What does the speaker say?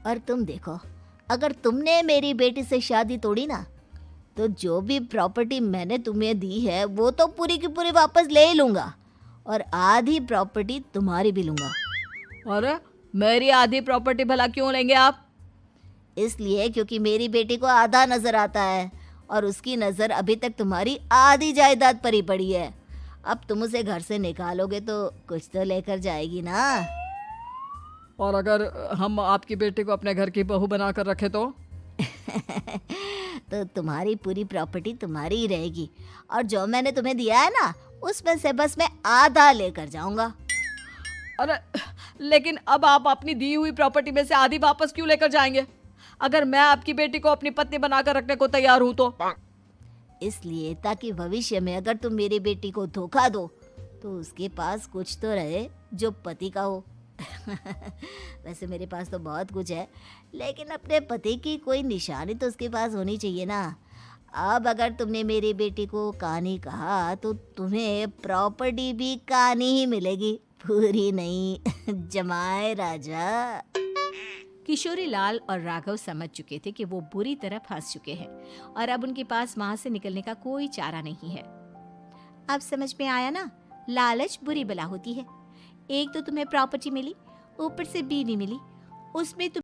और तुम देखो, अगर तुमने मेरी बेटी से शादी तोड़ी ना, तो जो भी प्रॉपर्टी मैंने तुम्हें दी है वो तो पूरी की पूरी वापस ले ही लूँगा, और आधी प्रॉपर्टी तुम्हारी भी लूँगा। अरे मेरी आधी प्रॉपर्टी भला क्यों लेंगे आप? इसलिए क्योंकि मेरी बेटी को आधा नज़र आता है और उसकी नज़र अभी तक तुम्हारी आधी जायदाद पर ही पड़ी है। अब तुम उसे घर से निकालोगे तो कुछ तो लेकर जाएगी ना। और अगर हम आपकी बेटी को अपने घर की बहू बना कर रखे तो? तो तुम्हारी पूरी प्रॉपर्टी तुम्हारी ही रहेगी, और जो मैंने तुम्हें दिया है ना, उसमें से बस मैं आधा लेकर जाऊंगा। अरे लेकिन अब आप अपनी दी हुई प्रॉपर्टी में से आधी वापस क्यों लेकर जाएंगे? अगर मैं आपकी बेटी को अपनी पत्नी बनाकर रखने को तैयार हूं तो? इसलिए ताकि भविष्य में अगर तुम मेरी बेटी को धोखा दो तो उसके पास कुछ तो रहे जो पति का हो। वैसे मेरे पास तो बहुत कुछ है, लेकिन अपने पति की कोई निशानी तो उसके पास होनी चाहिए ना। अब अगर तुमने मेरी बेटी को कहानी कहा तो तुम्हें प्रॉपर्टी भी कहानी ही मिलेगी, पूरी नहीं। जमाए राजा। किशोरी लाल और राघव समझ चुके थे कि वो बुरी तरह फंस चुके हैं और अब उनके पास वहां से निकलने का कोई चारा नहीं है। अब समझ में आया ना, लालच बुरी बला होती है। एक तो तुम्हें प्रॉपर्टी मिली, ऊपर से बीवी मिली, उसमें तुम